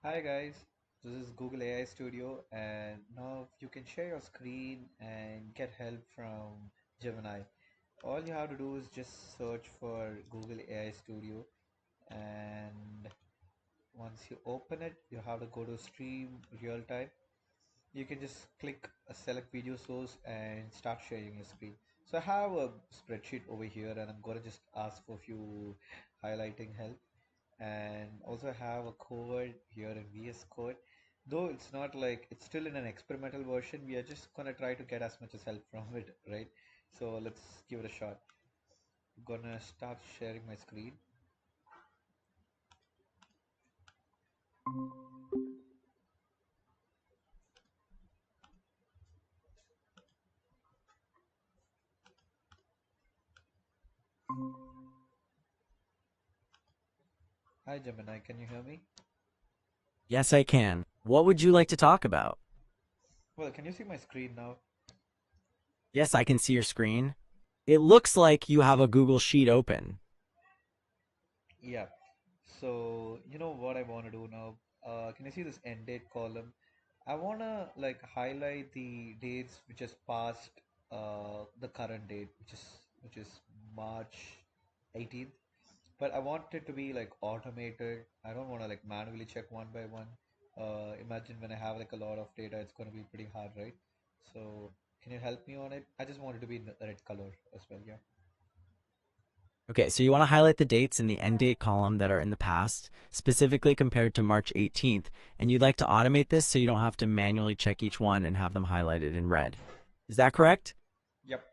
Hi guys, this is Google AI Studio, and now you can share your screen and get help from Gemini. All you have to do is just search for Google AI Studio, and once you open it, you have to go to stream real time. You can just click a select video source and start sharing your screen. So I have a spreadsheet over here, and I'm gonna just ask for a few highlighting help, and also have a code here in VS Code. Though it's not like it's still in an experimental version, we are just gonna try to get as much as help from it, right? So let's give it a shot. I'm gonna start sharing my screen. Hi Gemini, can you hear me? Yes, I can. What would you like to talk about? Well, can you see my screen now? Yes, I can see your screen. It looks like you have a Google Sheet open. Yeah. So you know what I want to do now? Can you see this end date column? I wanna like highlight the dates which is past the current date, which is March 18th. But I want it to be like automated. I don't want to like manually check one by one. Imagine when I have like a lot of data, it's going to be pretty hard, right? So can you help me on it? I just want it to be in the red color as well. Yeah. Okay, so you want to highlight the dates in the end date column that are in the past, specifically compared to March 18th, and you'd like to automate this so you don't have to manually check each one and have them highlighted in red. Is that correct? Yep.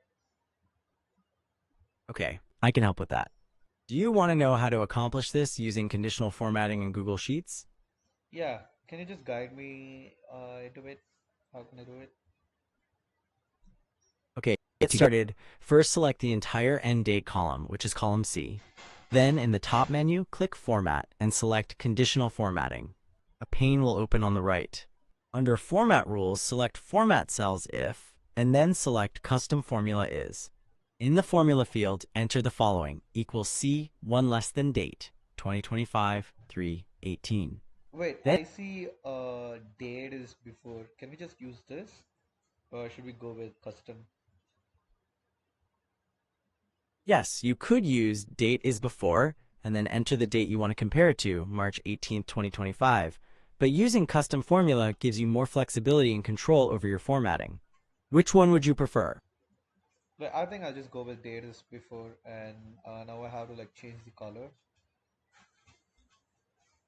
Okay, I can help with that. Do you want to know how to accomplish this using conditional formatting in Google Sheets? Yeah. Can you just guide me into it? How can I do it? Okay, get started. First, select the entire end date column, which is column C. Then, in the top menu, click Format and select Conditional Formatting. A pane will open on the right. Under Format Rules, select Format Cells If, and then select Custom Formula Is. In the formula field, enter the following, equals C, 1 less than date, 2025, 3/18. Wait, Then, I see date is before. Can we just use this? Or should we go with custom? yes, you could use date is before and then enter the date you want to compare it to, March 18th, 2025. But using custom formula gives you more flexibility and control over your formatting. Which one would you prefer? But I think I'll just go with date is before, and now I have to like change the color.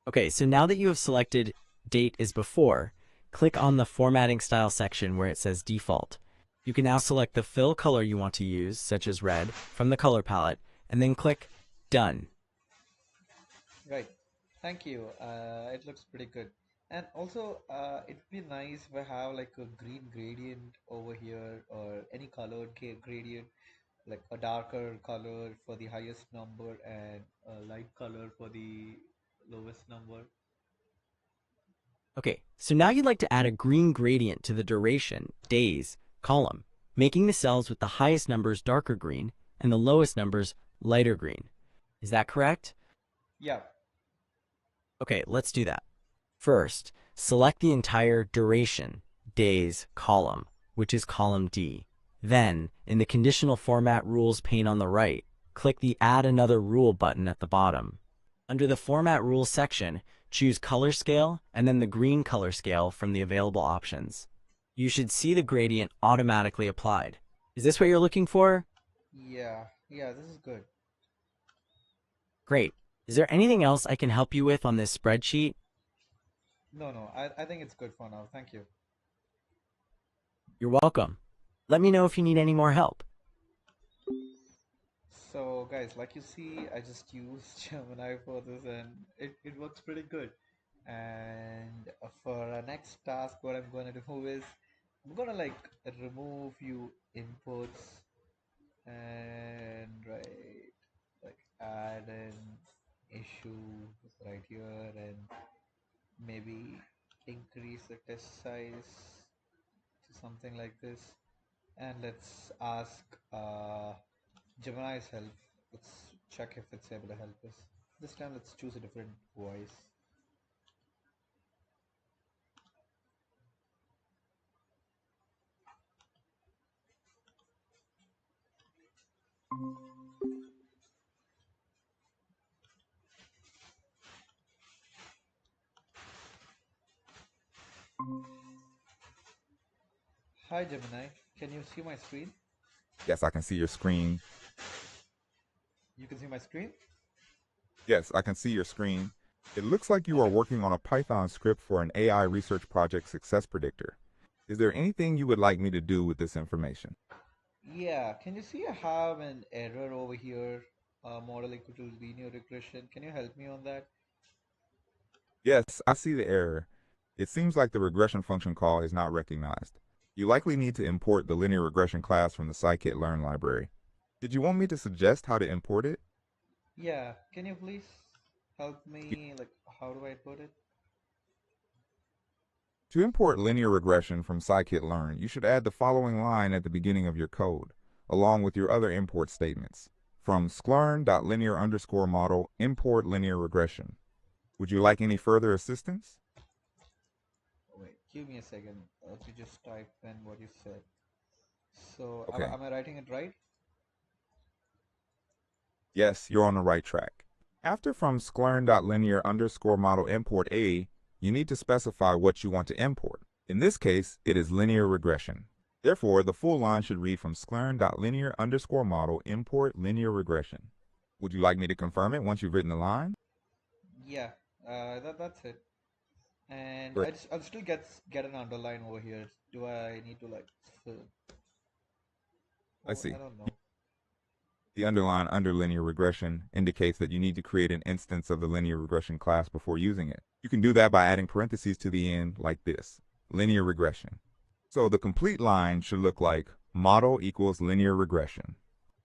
Okay, so now that you have selected date is before, click on the formatting style section where it says default. You can now select the fill color you want to use, such as red, from the color palette, and then click done. Right. Thank you. It looks pretty good. And also, it'd be nice if I have like a green gradient over here or any colored gradient, like a darker color for the highest number and a light color for the lowest number. Okay, so now you'd like to add a green gradient to the duration, days, column, making the cells with the highest numbers darker green and the lowest numbers lighter green. Is that correct? Yeah. Okay, let's do that. First, select the entire duration, days, column, which is column D. Then, in the Conditional Format Rules pane on the right, click the Add Another Rule button at the bottom. Under the Format Rules section, choose Color Scale and then the green color scale from the available options. You should see the gradient automatically applied. Is this what you're looking for? Yeah. Yeah, this is good. Great. Is there anything else I can help you with on this spreadsheet? No, no, I think it's good for now. Thank you. You're welcome. Let me know if you need any more help. So guys, like you see, I just used Gemini for this and it works pretty good. And for our next task, what I'm going to do is I'm going to like remove few inputs and like add an issue right here and maybe increase the test size to something like this. And let's ask Gemini's help. Let's check if it's able to help us. This time let's choose a different voice. Hi Gemini, can you see my screen? Yes, I can see your screen. You can see my screen? Yes, I can see your screen. It looks like you are Okay. working on a Python script for an AI research project success predictor. Is there anything you would like me to do with this information? Yeah, can you see I have an error over here? Model equal to linear regression. Can you help me on that? Yes, I see the error. It seems like the regression function call is not recognized. You likely need to import the linear regression class from the scikit-learn library. Did you want me to suggest how to import it? Yeah, can you please help me? Like, how do I put it? To import linear regression from scikit-learn, you should add the following line at the beginning of your code, along with your other import statements. From sklern.linear_model import linear regression. Would you like any further assistance? Wait, give me a second. Let me just type in what you said. So, Okay. am I writing it right? Yes, you're on the right track. After from sklern.linear_model import A, you need to specify what you want to import. In this case, it is linear regression. Therefore, the full line should read from sklern.linear_model import linear regression. Would you like me to confirm it once you've written the line? Yeah, that's it. And Great. I'll still get an underline over here. Do I need to like fill? I Oh, I see. don't know. The underline under linear regression indicates that you need to create an instance of the linear regression class before using it. You can do that by adding parentheses to the end like this, linear regression. So the complete line should look like model equals linear regression.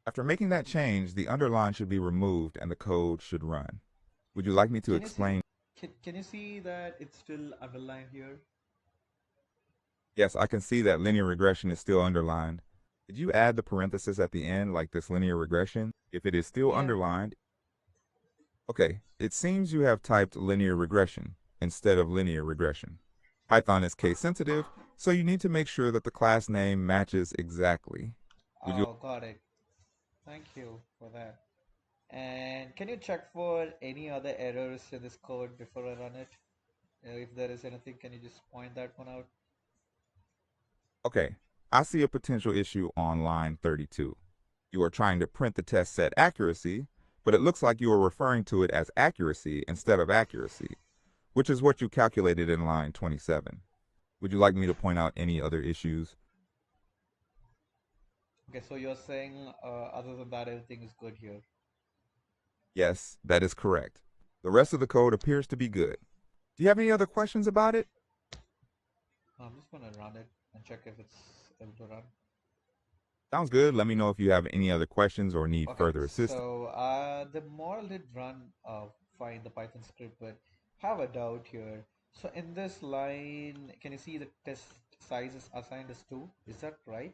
After making that change, the underline should be removed and the code should run. Would you like me to Can you see? explain? Can you see that it's still underlined here? Yes, I can see that linear regression is still underlined. Did you add the parenthesis at the end like this linear regression? If it is still Yeah. underlined, okay, it seems you have typed linear regression instead of linear regression. Python is case sensitive, so you need to make sure that the class name matches exactly. Would you Oh, got it. Thank you for that. And can you check for any other errors in this code before I run it? If there is anything, can you just point that one out? Okay, I see a potential issue on line 32. You are trying to print the test set accuracy, but it looks like you are referring to it as accuracy instead of accuracy, which is what you calculated in line 27. Would you like me to point out any other issues? Okay, so you're saying other than that, everything is good here. Yes, that is correct. The rest of the code appears to be good. Do you have any other questions about it? I'm just gonna run it and check if it's able to run. Sounds good. Let me know if you have any other questions or need Okay, further assistance. so the model did run fine the Python script, but have a doubt here. So in this line, can you see the test size is assigned as 2? Is that right?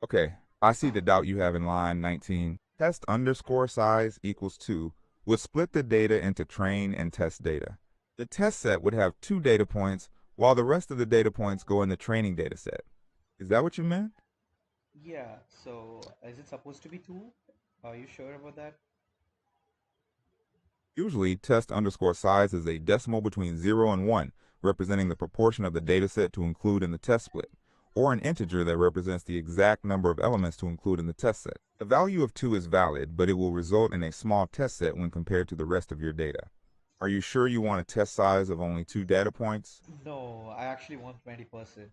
Okay, I see the doubt you have in line 19. Test underscore size equals 2 would split the data into train and test data. The test set would have 2 data points, while the rest of the data points go in the training data set. Is that what you meant? Yeah, so is it supposed to be 2? Are you sure about that? Usually, test underscore size is a decimal between 0 and 1, representing the proportion of the dataset to include in the test split, or an integer that represents the exact number of elements to include in the test set. The value of 2 is valid, but it will result in a small test set when compared to the rest of your data. Are you sure you want a test size of only 2 data points? No, I actually want 20%.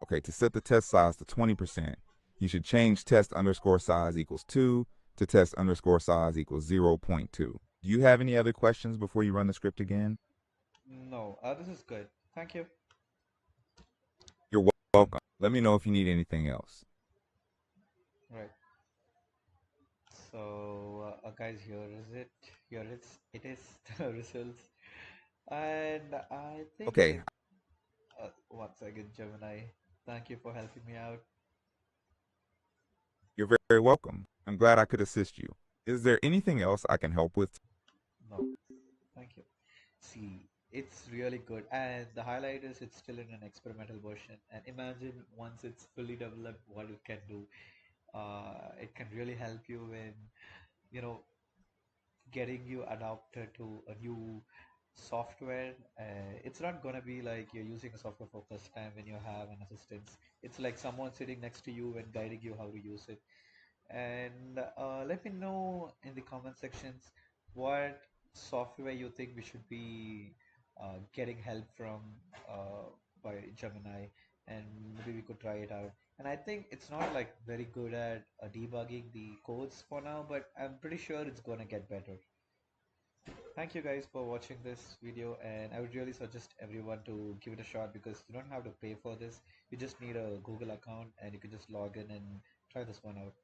Okay, to set the test size to 20%, you should change test underscore size equals 2 to test underscore size equals 0.2. Do you have any other questions before you run the script again? No, this is good. Thank you. You're welcome. Let me know if you need anything else. Right. So, guys, here is it. It is the results. And I think Okay, it, once again, Gemini, thank you for helping me out. you're very welcome. I'm glad I could assist you. Is there anything else I can help with? No, thank you. See, It's really good. And the highlight is it's still in an experimental version. And imagine once it's fully developed, what it can do. It can really help you in, you know, getting you adapted to a new software. It's not gonna be like you're using a software for first time when you have an assistance. It's like someone sitting next to you and guiding you how to use it. And let me know in the comment sections what software you think we should be getting help from by Gemini, and maybe we could try it out. And I think it's not like very good at debugging the codes for now, but I'm pretty sure it's gonna get better. Thank you guys for watching this video, and I would really suggest everyone to give it a shot because you don't have to pay for this. You just need a Google account and you can just log in and try this one out.